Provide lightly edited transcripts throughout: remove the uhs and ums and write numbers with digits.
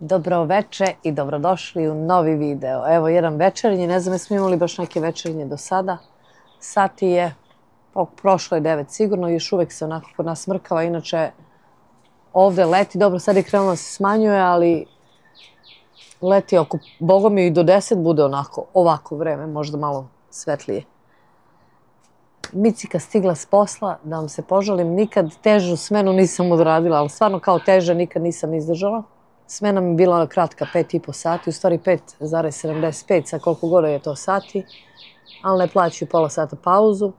Dobro veče i dobrodošli u novi video. Evo jedan večernji, ne znam jesmo imali baš neke večernje do sada. Sati je, prošlo je 9 sigurno, još uvek se onako kod nas mrkava, inače ovde leti, dobro sad je krenulo da se smanjuje, ali leti oko, bogami i do 10 bude onako, ovako vreme, možda malo svetlije. Micika stigla s posla, da vam se požalim, nikad težu smenu nisam odradila, ali stvarno kao teže nikad nisam izdržala. Smena mi je bila kratka, 5,5 sati, u stvari 5,75 sa koliko gore je to sati, ali ne plaćaju pola sata pauzu.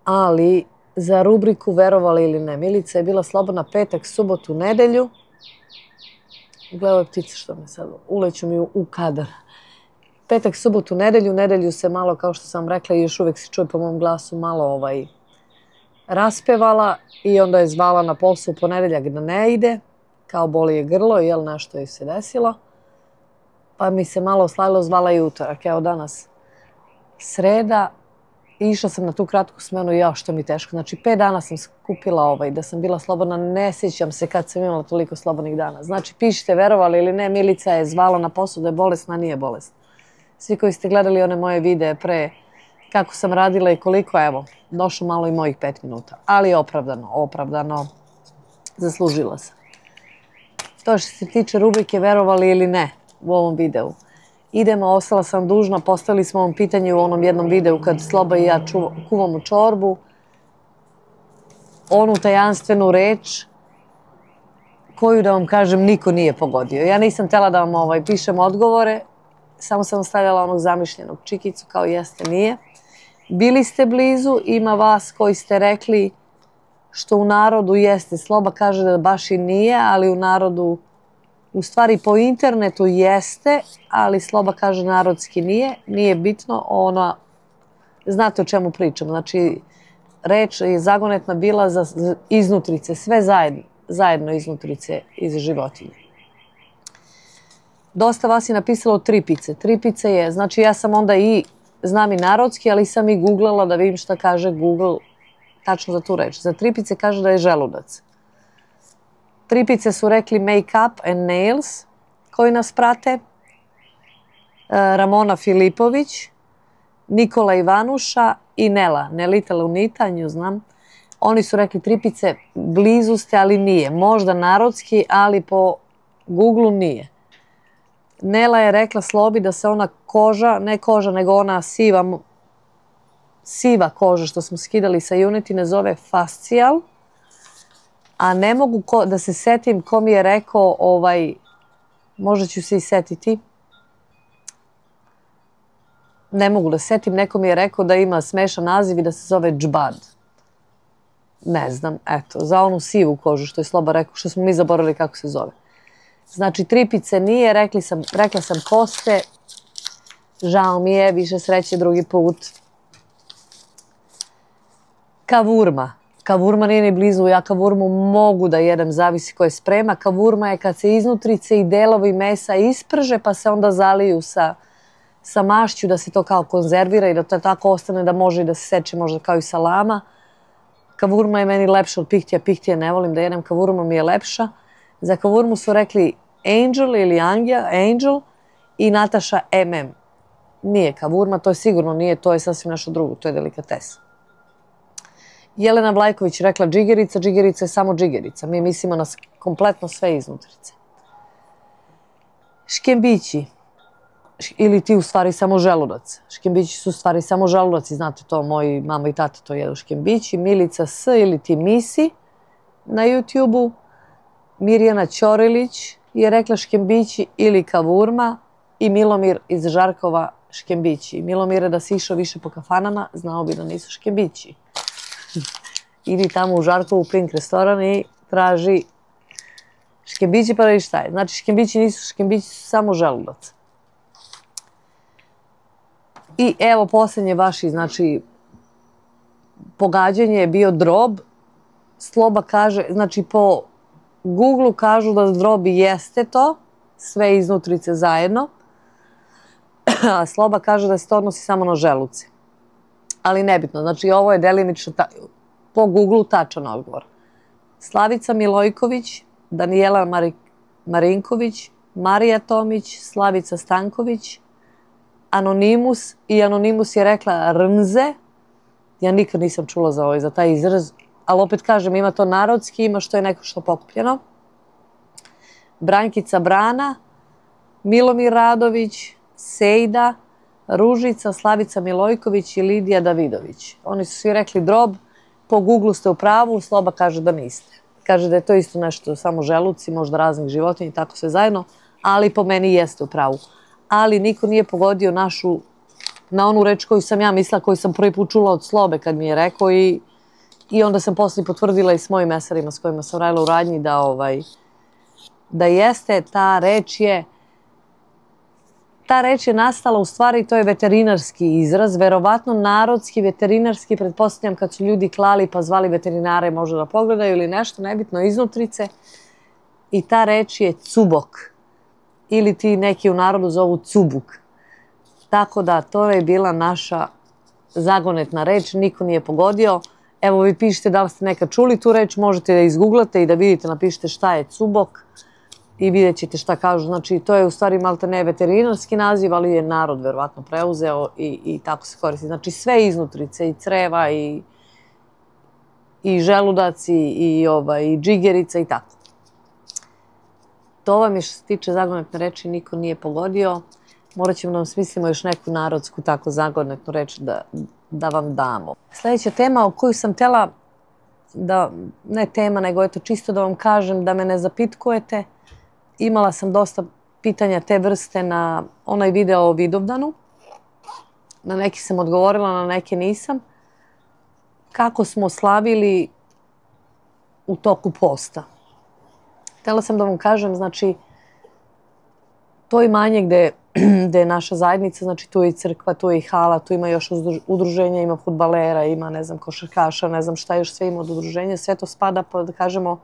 Ali za rubriku verovali ili ne, Milica je bila slobodna petak, subotu, nedelju. Gle ove ptice što me sad uleću mi u kadar. Petak, subotu, nedelju se malo, kao što sam rekla, i još uvek se čuje po mom glasu, malo raspevala i onda je zvala na posao u ponedeljak da ne ide, kao boli je grlo, jel nešto joj se desilo. Pa mi se malo oslavilo, zvala i utorak. Evo danas sreda, išla sam na tu kratku smenu i što mi teško. Znači 5 dana sam skupila da sam bila slobodna, ne sjećam se kad sam imala toliko slobodnih dana. Znači pišite verovali ili ne, Milica je zvala na posao da je bolesna, nije bolesna. Svi koji ste gledali one moje videe pre kako sam radila i koliko, evo, došlo malo i mojih 5 minuta. Ali opravdano, zaslužila sam. To što se tiče rubrike verovali ili ne u ovom videu. Idemo, ostala sam dužna, postavili smo vam pitanje u onom jednom videu kad Sloba i ja kuvamo čorbu. Onu tajanstvenu reč koju, da vam kažem, niko nije pogodio. Ja nisam htjela da vam pišem odgovore, samo sam stavljala onog zamišljenog čikicu kao jeste, nije. Bili ste blizu, ima vas koji ste rekli što u narodu jeste. Sloba kaže da baš i nije, ali u narodu, u stvari po internetu jeste, ali Sloba kaže narodski nije. Nije bitno, ona, znate o čemu pričam. Znači, reč je zagonetna bila za iznutrice, sve zajedno iznutrice iz životinje. Dosta vas je napisalo tripice. Tripice je, znači ja sam onda i znam i narodski, ali sam i googlala da vidim šta kaže Google tačno za tu reč. Za tripice kaže da je želudac. Tripice su rekli make-up and nails, koji nas prate. Ramona Filipović, Nikola Ivanuša i Nelita Lunita, nju znam. Oni su rekli tripice, blizu ste, ali nije. Možda narodski, ali po Google nije. Nela je rekla Slobi da se ona koža, ne koža, nego ona siva koža što smo skidali sa junetine zove fascijal. A ne mogu da se setim ko mi je rekao, možda ću se i setiti. Ne mogu da se setim, neko mi je rekao da ima smešan naziv i da se zove džbad. Ne znam, eto, za onu sivu kožu što je Sloba rekao, što smo mi zaboravili kako se zove. Znači, tripice nije, rekla sam koste, žao mi je, više sreće drugi put. Kavurma. Kavurma nije ni blizu, ja kavurmu mogu da jedem, zavisi ko je sprema. Kavurma je kad se iznutrice i delovi mesa isprže, pa se onda zaliju sa mašću, da se to kao konzervira i da to tako ostane da može i da se seče možda kao i salama. Kavurma je meni lepša od pihtija, pihtije ne volim da jedem, kavurma mi je lepša. Za kavurmu su rekli Angel ili Angel i Nataša MM. Nije kavurma, to je sigurno nije, to je sasvim nešto drugo, to je delikatesa. Jelena Vlajković rekla džigerica, džigerica je samo džigerica. Mi mislimo na kompletno sve iznutrice. Škembići, ili ti u stvari samo želudac. Škembići su u stvari samo želudaci, znate to, moji mama i tata to jedu škembići. Milica S ili ti Misi na YouTube-u. Mirjana Ćorilić je rekla škembići ili kavurma i Milomir iz Žarkova škembići. Milomir je da si išao više po kafanama, znao bi da nisu škembići. Idi tamo u Žarkovu Pink restoran i traži škembići pa da vidiš šta je. Znači škembići nisu škembići, su samo želudac. I evo posljednje vaši, znači pogađanje je bio drob. Sloba kaže, znači po Google kažu da drobi jeste to, sve iznutrice zajedno, a Sloba kaže da se to odnosi samo na želuce. Ali nebitno, znači ovo je delimično po Google tačan odgovor. Slavica Milojković Danijela Marinković, Marija Tomić, Slavica Stanković, Anonimus i Anonimus je rekla Rnze. Ja nikad nisam čula za taj izraz, ali opet kažem, ima to narodski, ima što je neko što pokupljeno. Brankica Brana, Milomir Radović, Sejda, Ružica, Slavica Milojković i Lidija Davidović. Oni su svi rekli Drob, po Google ste u pravu, Sloba kaže da niste. Kaže da je to isto nešto, samo želuci, možda raznih životinja i tako sve zajedno, ali po meni jeste u pravu. Ali niko nije pogodio na onu reč koju sam ja mislila, koju sam prvi put čula od Slobe kad mi je rekao i onda sam poslije potvrdila i s mojim mesarima s kojima sam radila u radnji da jeste, ta reč je nastala u stvari, to je veterinarski izraz, verovatno narodski, veterinarski, pretpostavljam kad su ljudi klali pa zvali veterinare možda da pogledaju ili nešto, nebitno, iznutrice. I ta reč je cubok, ili ti neki u narodu zovu cubuk. Tako da, to je bila naša zagonetna reč, niko nije pogodio. Evo, vi pišite da li ste nekad čuli tu reč, možete da izgooglate i da vidite, napišite šta je cubok i vidjet ćete šta kažu. Znači, to je u stvari malte ne veterinarski naziv, ali je narod verovatno preuzeo i tako se koristi. Znači, sve iznutrice, i creva, i želudac, i džigerica i tako. To vam je što se tiče zagonetne reči, niko nije pogodio. Morat ćemo da vam smislimo još neku narodsku tako zagonetnu reč da vam damo. Sljedeća tema o koju sam htjela ne tema, nego eto čisto da vam kažem da me ne zapitkujete. Imala sam dosta pitanja te vrste na onaj video o Vidovdanu. Na neki sam odgovorila, na neke nisam. Kako smo slavili u toku posta. Htjela sam da vam kažem, znači, to imanje gde je naša zajednica, znači tu je i crkva, tu je i hala, tu ima još udruženja, ima fudbalera, ima, ne znam, košarkaša, ne znam šta još sve ima od udruženja, sve to spada, pa da kažemo,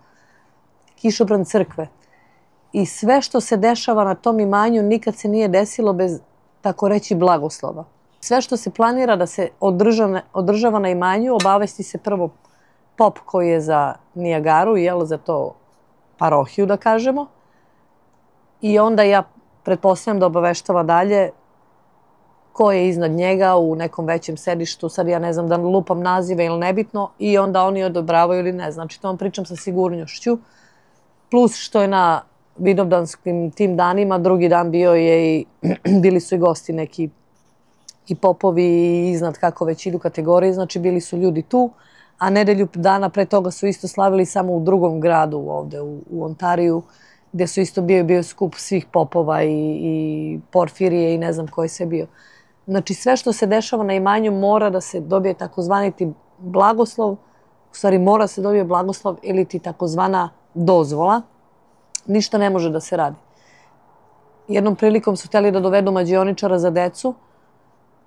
kišobran crkve. I sve što se dešava na tom imanju nikad se nije desilo bez, tako reći, blagoslova. Sve što se planira da se održava na imanju, obavesti se prvo pop koji je za Nijagaru, za to parohiju, da kažemo. I onda ja pretpostavljam da obaveštava dalje ko je iznad njega u nekom većem sedištu. Sad ja ne znam da lupam nazive ili nebitno. I onda oni odobravaju ili ne. Znači to vam pričam sa sigurnošću. Plus što je na vidovdanskim tim danima, drugi dan bio je i bili su i gosti neki i popovi i iznad kako već idu kategorije. Znači bili su ljudi tu. A nedelju dana pre toga su isto slavili samo u drugom gradu ovde u Ontariju, gdje su isto bio skup svih popova i Porfirije i ne znam ko je sve bio. Znači sve što se dešava na imanju mora da se dobije takozvani ti blagoslov, u stvari mora se dobije blagoslov ili ti takozvana dozvola. Ništa ne može da se radi. Jednom prilikom su htjeli da dovedu mađioničara za decu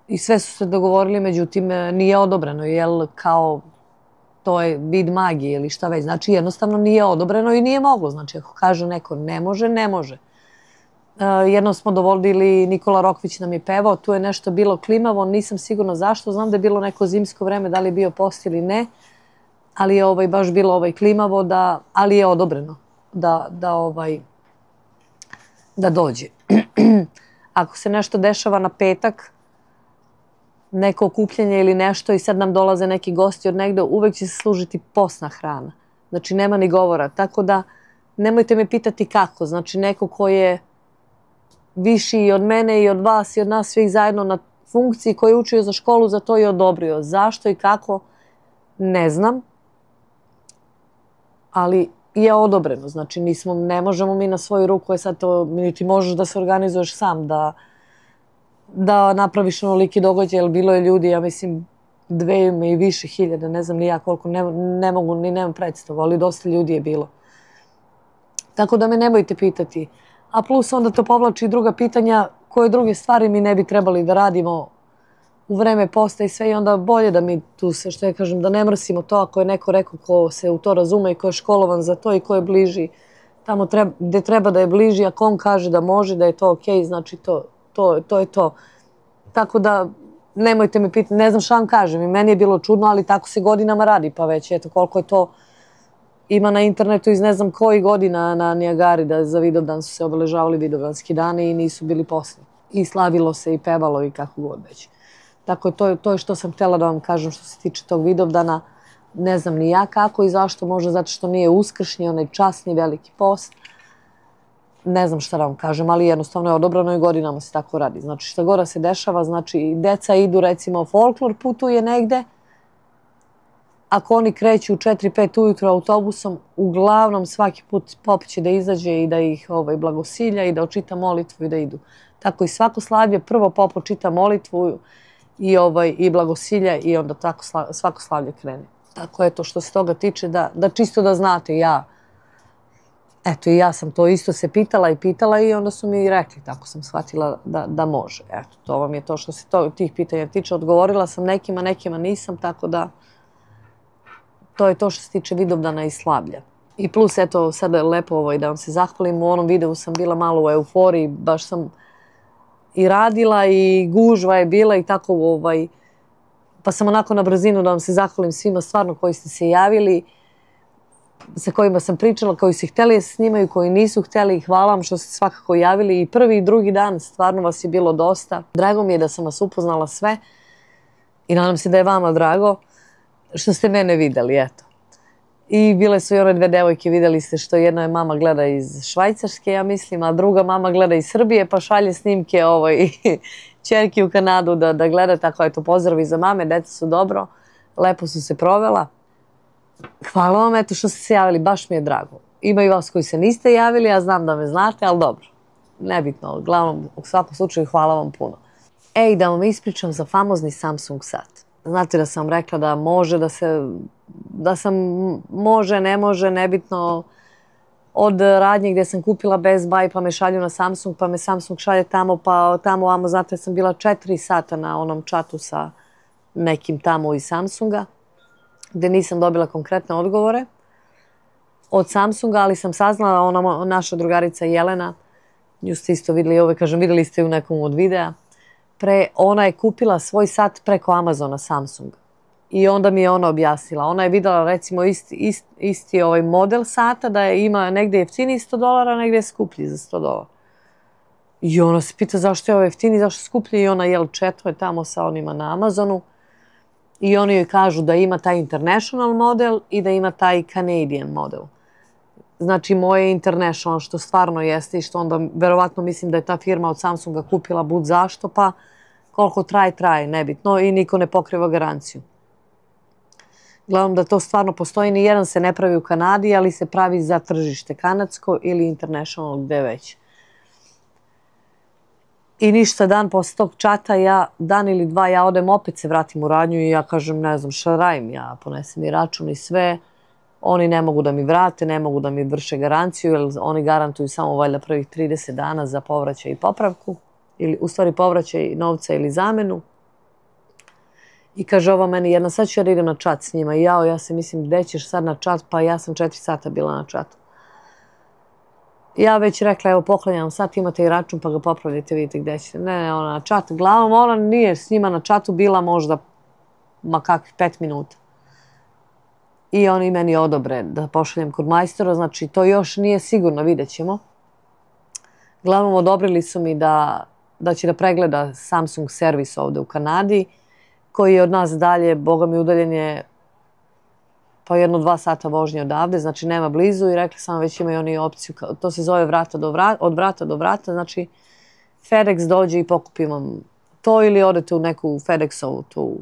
i sve su se dogovorili, međutim nije odobreno, jer kao to je vid magije ili šta već. Znači jednostavno nije odobreno i nije moglo. Znači ako kaže neko ne može, ne može. Jednom smo dovodili, Nikola Rokvić nam je pevao, tu je nešto bilo klimavo, nisam sigurna zašto, znam da je bilo neko zimsko vreme, da li je bio post ili ne, ali je baš bilo klimavo, ali je odobreno da dođe. Ako se nešto dešava na petak, neko okupljanje ili nešto i sad nam dolaze neki gosti od negde, uvek će se služiti postna hrana. Znači nema ni govora. Tako da nemojte me pitati kako. Znači neko ko je viši i od mene i od vas i od nas svih zajedno na funkciji, koji je učio za školu, za to je odobrio. Zašto i kako, ne znam. Ali je odobreno. Znači ne možemo mi na svoju ruku, je sad to, ti možeš da se organizuješ sam, da napraviš onoliki događaj, jer bilo je ljudi, ja mislim, 2 i više hiljada, ne znam ni ja koliko, ne mogu, ni nemam predstavu, ali dosta ljudi je bilo. Tako da me nemojte pitati. A plus onda to povlači druga pitanja, koje druge stvari mi ne bi trebali da radimo u vreme posta i sve, i onda bolje da mi tu se, što ja kažem, da ne mrsimo to ako je neko rekao ko se u to razume i ko je školovan za to i ko je bliži tamo gde treba da je bliži, ako on kaže da može, da je to okej, znači to je to. Tako da nemojte me pitati, ne znam šta vam kažem, i meni je bilo čudno, ali tako se godinama radi, pa već eto koliko je to Ima na internetu iz ne znam kojih godina na Nijagari da za Vidovdan su se obeležavali Vidovdanski dani i nisu bili posle. I slavilo se i pevalo i kako god već. Tako to je što sam htjela da vam kažem što se tiče tog Vidovdana. Ne znam ni ja kako i zašto, možda zato što nije uskršnji, onaj časni veliki post. Ne znam šta da vam kažem, ali jednostavno je odobrano i godinama se tako radi. Znači šta god da se dešava, znači deca idu recimo folklor putuje negde, ako oni kreću u 4-5 ujutro autobusom, uglavnom svaki put pop će da izađe i da ih blagosilja i da očita molitvu i da idu. Tako i svako slavlje, prvo pop očita molitvu i blagosilja i onda tako svako slavlje krene. Tako je to što se toga tiče, da čisto da znate, eto i ja sam to isto se pitala i onda su mi rekli, tako sam shvatila da može. Eto, to vam je to što se tih pitanja tiče. Odgovorila sam nekima nisam, tako da to je to što se tiče Vidovdana i slavlja. I plus, eto, sada je lepo da vam se zahvalim, u onom videu sam bila malo u euforiji, baš sam i radila i gužva je bila i tako, pa sam onako na brzinu da vam se zahvalim svima stvarno koji ste se javili, sa kojima sam pričala, koji su htjeli da se snimaju, koji nisu htjeli. Hvala vam što ste svakako javili i prvi i drugi dan, stvarno vas je bilo dosta. Drago mi je da sam vas upoznala sve i nadam se da je vama drago što ste mene videli, eto. I bile su i one dve devojke, videli ste što jedna je mama gleda iz Švajcarske, ja mislim, a druga mama gleda iz Srbije, pa šalje snimke ćerki u Kanadu da gleda, tako eto, pozdravi za mame, deca su dobro, lepo su se provela. Hvala vam, eto, što ste se javili, baš mi je drago. Ima i vas koji se niste javili, ja znam da me znate, ali dobro, nebitno, uglavnom, u svakom slučaju, hvala vam puno. Ej, da vam ispričam za famozni Samsung sat. Znate da sam rekla da može, može, ne može, nebitno, od radnje gdje sam kupila Best Buy, pa me šalju na Samsung, pa me Samsung šalje tamo, pa tamo, vamo, znate, sam bila 4 sata na onom čatu sa nekim tamo iz Samsunga, gdje nisam dobila konkretne odgovore od Samsunga, ali sam saznala, ona naša drugarica Jelena, nju ste isto vidjeli, kažem, vidjeli ste u nekom od videa, ona je kupila svoj sat preko Amazona Samsung. I onda mi je ona objasnila. Ona je videla recimo isti model sata da ima negdje jeftiniji $100, negdje je skuplji za $100. I ona se pita zašto je ovo jeftiniji, zašto je skuplji i ona četuje tamo sa onima na Amazonu. I oni joj kažu da ima taj international model i da ima taj Canadian model. Znači moje international što stvarno jeste i što onda verovatno mislim da je ta firma od Samsunga kupila bud zašto, pa koliko traje, nebitno i niko ne pokriva garanciju. Gledam da to stvarno postoji, nijedan se ne pravi u Kanadi, ali se pravi za tržište kanadsko ili international, gde već. I ništa, dan posle tog čata, dan ili dva, ja odem opet se vratim u radnju i ja kažem, ne znam šta radim, ja ponesem i račun i sve. Oni ne mogu da mi vrate, ne mogu da mi vrše garanciju, jer oni garantuju samo valjda prvih 30 dana za povraćaj i popravku, ili u stvari povraćaj novca ili zamenu. I kaže ova meni jedna, sad ću ja da idem na čat s njima. I ja se mislim, gde ćeš sad na čat? Pa ja sam 4 sata bila na čatu. Ja već rekla, evo poklanjam sat, imate i račun pa ga popravljate, vidite gde ćete. Ne, ona na čat, glavom, ona nije s njima na čatu bila možda, ma kakvih 5 minuta. I oni meni odobre da pošaljem kod majstora, znači to još nije sigurno, vidjet ćemo. Glavnom odobrili su mi da će da pregleda Samsung servis ovde u Kanadi, koji je od nas dalje, boga mi udaljen je pa 1-2 sata vožnje odavde, znači nema blizu i rekli sam već imaju oni opciju, to se zove od vrata do vrata, znači FedEx dođe i pokupi vam to ili odete u neku FedExovu tu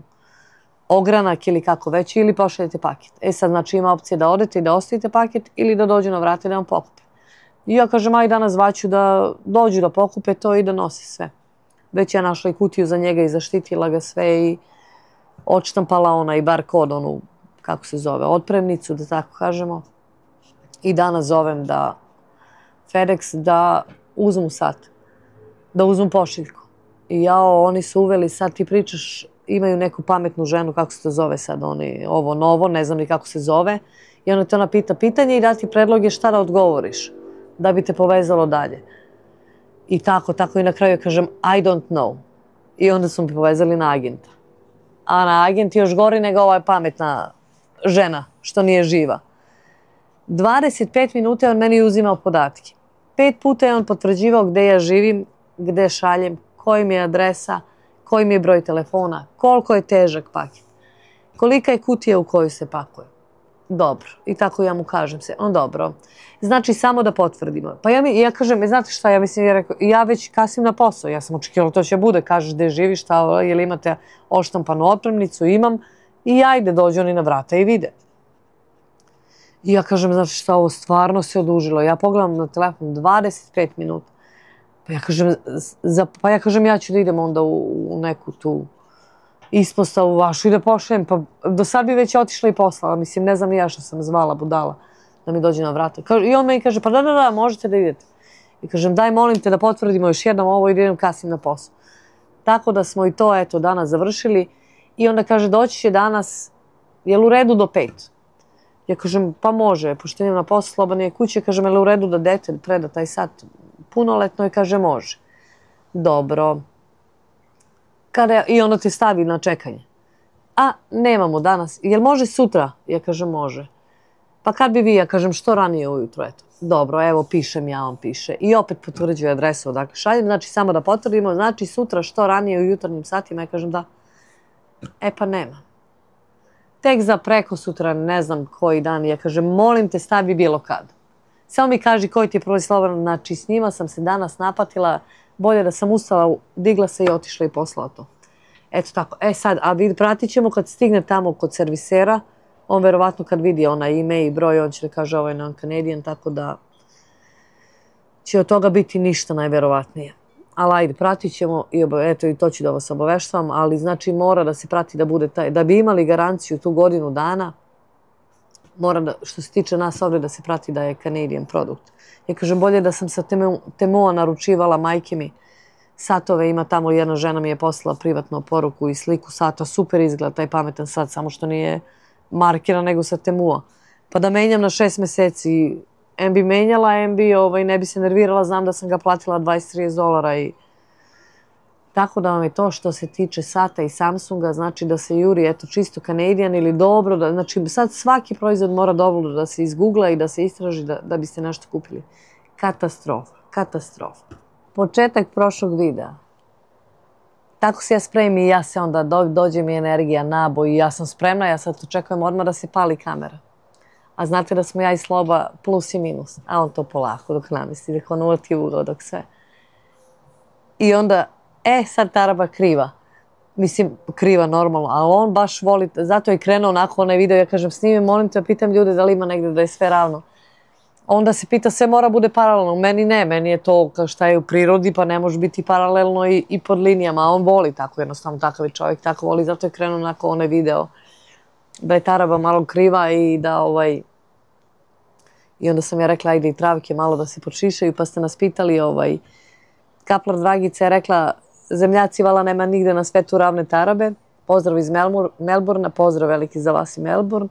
ogranak ili kako već, ili pošaljete paket. Sad znači ima opcije da odete i da ostavite paket ili da dođu na vrata i da vam pokupe. I ja kažem, aj danas zvaću da dođu da pokupe to i da nose sve. Već ja našla i kutiju za njega i zaštitila ga sve i odštampala onaj bar kod, onu, kako se zove, otpremnicu, da tako kažemo. I danas zovem da FedEx da uzmu sat, da uzmu pošiljku. I oni su uveli, sad ti pričaš, imaju neku pametnu ženu, kako se to zove sad, ovo novo, ne znam ni kako se zove. I ona te pita pitanje i da ti predloge šta da odgovoriš, da bi te povezalo dalje. I tako i na kraju kažem I don't know. I onda su me povezali na agenta. A na agent još gori nego ova pametna žena, što nije živa. 25 minuta je on meni uzimao podatke. 5 puta je on potvrđivao gde ja živim, gde šaljem, koji mi je adresa, koji mi je broj telefona, koliko je težak paket, kolika je kutija u koju se pakuje. Dobro. I tako ja mu kažem se, on dobro. Znači samo da potvrdimo. Pa ja kažem, znate šta, ja već kasnim na posao, ja sam očekivala to će bude, kažeš gde živiš, jel imate oštampanu opremnicu, imam, i ajde dođu oni na vrata i vide. I ja kažem, znači šta, ovo stvarno se odužilo. Ja pogledam na telefon 25 minuta. Pa ja kažem, ja ću da idem onda u neku tu ispostavu vašu i da pošaljem. Pa do sad bi već otišla i poslala. Mislim, ne znam ni ja što sam zvala budala da mi dođe na vrata. I on meni kaže, pa da, možete da idete. I kažem, daj, molim te da potvrdimo još jednom ovo i da idem kasnim na posao. Tako da smo i to, eto, danas završili. I onda kaže, doći će danas, jel u redu do 5? Ja kažem, pa može, pošto idem na posao, slobodan je kuće, kažem, jel u redu da dete preda taj sat punoletno, i kaže, može. Dobro. I ono te stavi na čekanje. A, nemamo danas. Jel može sutra? Ja kažem, može. Pa kad bi vi? Ja kažem, što ranije ujutro, eto. Dobro, evo, pišem ja, on piše. I opet potvrđuje adresu odakle šaljem, znači samo da potvrdimo, znači sutra što ranije u jutarnjim satima, ja kažem da. E pa nema. Tek za preko sutra, ne znam koji dan, ja kažem, molim te, stavi bilo kad. Samo mi kaži koji ti je prvi slobodan, znači s njima sam se danas napatila, bolje da sam ustala, digla se i otišla i poslala to. Eto tako. E sad, a pratit ćemo kad stigne tamo kod servisera, on verovatno kad vidi onaj ime i broj, on će da kaže ovo je non-Canadian, tako da će od toga biti ništa najverovatnije. Ali ajde, pratit ćemo i eto i to ću da vas obaveštavam, ali znači mora da se prati da bude taj, da bi imali garanciju tu godinu dana, mora da, što se tiče nas ovdje, da se prati da je Canadian produkt. Ja kažem, bolje da sam sa Temua naručivala majke mi satove, ima tamo jedna žena mi je poslala privatnu poruku i sliku sata, super izgleda taj pametan sat, samo što nije markiran nego sa Temua. Pa da menjam na 6 meseci, em bi menjala, em bi ne bi se nervirala, znam da sam ga platila $20-30 i tako da vam je to što se tiče sata i Samsunga, znači da se juri, eto, čisto Canadian ili dobro, znači sad svaki proizvod mora dobro da se izgoogla i da se istraži da biste nešto kupili. Katastrofa, katastrofa. Početak prošlog videa. Tako se ja spremim i ja se onda dođe mi energija, naboj i ja sam spremna, ja sad očekujem odmah da se pali kamera. A znate da smo ja i Sloba plus i minus, a on to polako dok namesti, dok on uleti u ugao, dok sve. I onda, sad taraba kriva. Mislim, kriva normalno, ali on baš voli, zato je krenuo onako onaj video, ja kažem snimi, molim te, pitam ljude da li ima negdje da je sve ravno. Onda se pita, sve mora bude paralelno, meni ne, meni je to kao šta je u prirodi, pa ne može biti paralelno i pod linijama, a on voli tako, jednostavno takav je čovjek, tako voli, zato je krenuo onako onaj video, da je taraba malo kriva i da I onda sam ja rekla, ajde i travke malo da se počišaju, pa ste nas pitali, Kaplar Dragica je rekla, zemljaci, vala nema nigde na svetu ravne tarabe. Pozdrav iz Melbourna, pozdrav veliki za vas i Melbourne.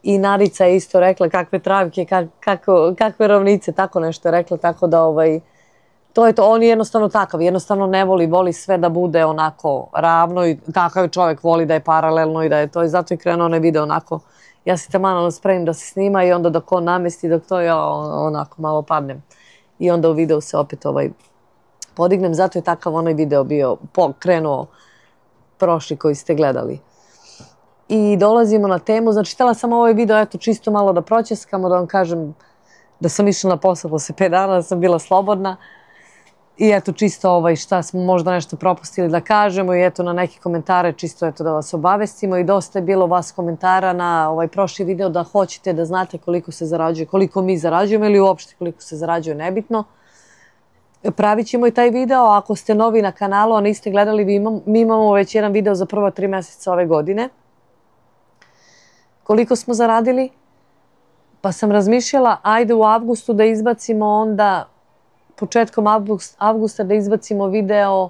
I Narica je isto rekla kakve travke, kakve ravnice, tako nešto je rekla, tako da to je to, on je jednostavno takav, jednostavno ne voli sve da bude onako ravno i takav je čovjek, voli da je paralelno i da je to i zato je krenuo onaj video onako, ja se taman spremim da se snima i onda dok on namesti, dok to ja onako malo padnem i onda u videu se opet podignem, zato je takav onaj video bio krenuo prošli koji ste gledali. I dolazimo na temu, znači htjela sam ovaj video eto čisto malo da pročeskamo, da vam kažem da sam išla na posao posle 5 dana, da sam bila slobodna i eto čisto šta smo možda nešto propustili da kažemo i eto na neke komentare čisto eto da vas obavestimo i dosta je bilo vas komentara na ovaj prošli video da hoćete da znate koliko se zarađuje, koliko mi zarađujemo ili uopšte koliko se zarađuje, nebitno. Pravit ćemo i taj video, ako ste novi na kanalu, a niste gledali, mi imamo već jedan video za prva 3 mjeseca ove godine. Koliko smo zaradili? Pa sam razmišljala, ajde u avgustu da izbacimo onda, početkom avgusta da izbacimo video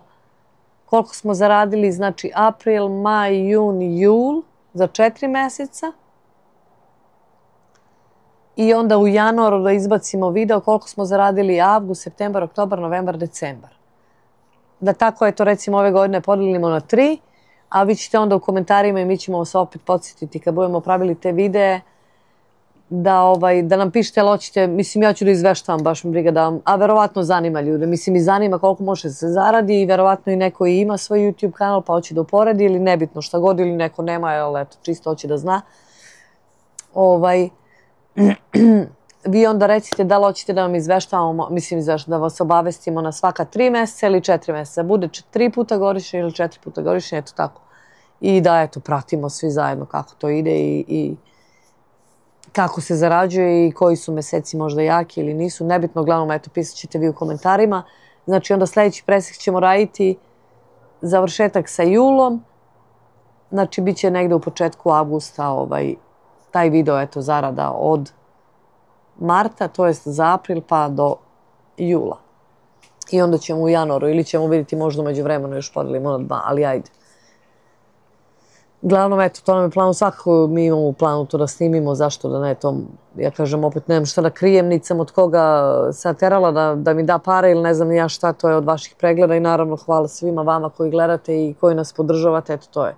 koliko smo zaradili, znači april, maj, jun, jul, za 4 mjeseca. I onda u januaru da izbacimo video koliko smo zaradili avgust, septembar, oktobar, novembar, decembar. Da tako je to recimo ove godine podelimo na 3, a vi ćete onda u komentarima i mi ćemo vas opet podsjetiti kad budemo pravili te videe da nam pišete, ali hoćete, mislim ja ću da izveštavam, baš mi briga da vam, a verovatno zanima ljude, mislim i zanima koliko može da se zaradi i verovatno i neko ima svoj YouTube kanal pa hoće da uporedi ili nebitno šta god ili neko nema, ali eto, čisto hoće da zna. Vi onda recite da li hoćete da vam izveštavamo, mislim da vas obavestimo na svaka 3 mjeseca ili 4 mjeseca, bude 3 puta godišnje ili 4 puta godišnje, eto tako. I da, eto, pratimo svi zajedno kako to ide i kako se zarađuje i koji su meseci možda jaki ili nisu. Nebitno, uglavnom, eto, pisat ćete vi u komentarima. Znači, onda sljedeći presek ćemo raditi završetak sa julom. Znači, bit će negde u početku avgusta taj video, eto, zarada od marta, to jest za april pa do jula. I onda ćemo u januaru ili ćemo vidjeti možda među vremenu još podelimo na 2, ali ajde. Glavnom, eto, to nam je planu, svakako mi imamo u planu to da snimimo, zašto da ne, to, ja kažem, opet nemam šta da krijem, niti sam od koga sad terala da mi da pare ili ne znam ni ja šta, to je od vaših pregleda i naravno hvala svima vama koji gledate i koji nas podržavate, eto, to je.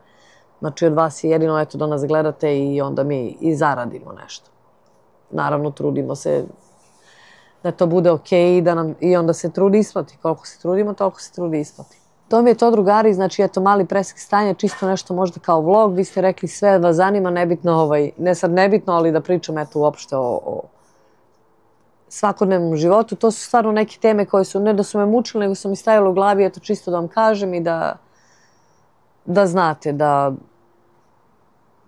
Znači, od vas je jedino, eto, da nas gledate i onda mi i zaradimo nešto. Naravno, trudimo se da to bude okej i onda se trudi isplati. Koliko se trudimo, toliko se trudi isplati. To mi je to, drugari, znači eto mali presek stanja, čisto nešto možda kao vlog, vi ste rekli sve vas zanima, nebitno, ne sad nebitno, ali da pričam eto uopšte o svakodnevnom životu. To su stvarno neke teme koje su, ne da su me mučile, nego su mi stajale u glavi, eto čisto da vam kažem i da znate, da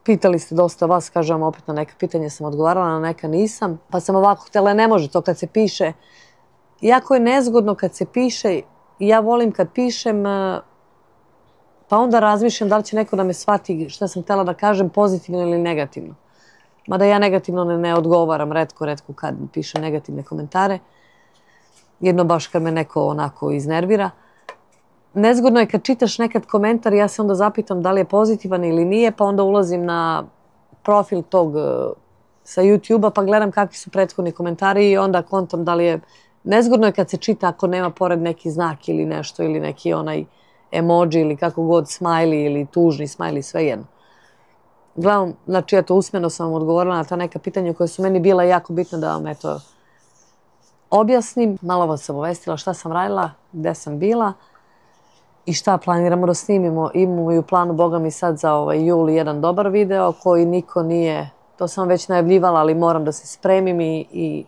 pitali ste dosta vas, kažem opet na neka pitanja sam odgovarala, na neka nisam, pa sam ovako htjela, ne može to kad se piše, jako je nezgodno kad se piše. Ja volim kad pišem, pa onda razmišljam da li će neko da me shvati šta sam htjela da kažem, pozitivno ili negativno. Mada ja negativno ne odgovaram, retko kad pišem negativne komentare. Jedno baš kad me neko onako iznervira. Nezgodno je kad čitaš nekad komentar, ja se onda zapitam da li je pozitivan ili nije, pa onda ulazim na profil tog sa YouTube-a pa gledam kakvi su prethodni komentari i onda kontam da li je. Nezgodno je kad se čita ako nema pored neki znak ili nešto ili neki onaj emoji ili kako god smiley ili tužni smiley, sve jedno. Uglavnom, znači eto, usmeno sam vam odgovorila na ta neka pitanja koja su meni bila jako bitna da vam eto objasnim. Malo vas sam obavestila šta sam radila, gde sam bila i šta planiramo da snimimo. Imamo i u planu, boga mi sad za jul jedan dobar video koji niko nije, to sam već najavljivala, ali moram da se spremim i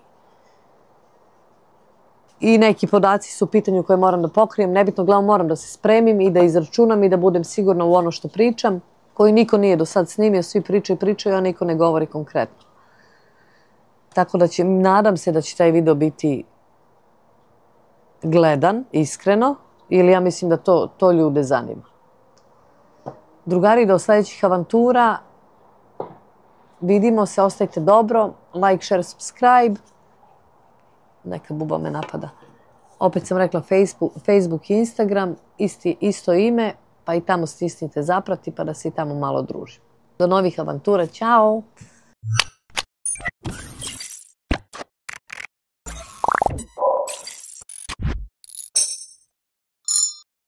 neki podaci su u pitanju koje moram da pokrijem. Nebitno, glavno moram da se spremim i da izračunam i da budem sigurna u ono što pričam, koji niko nije do sad snimio, svi pričaju, a niko ne govori konkretno. Tako da nadam se da će taj video biti gledan, iskreno, ili ja mislim da to ljude zanima. Drugari, do sljedećih avantura. Vidimo se, ostajte dobro, like, share, subscribe. Neka buba me napada. Opet sam rekla Facebook i Instagram, isto ime, pa i tamo stisnite zaprati pa da se i tamo malo družimo. Do novih avantura, ćao!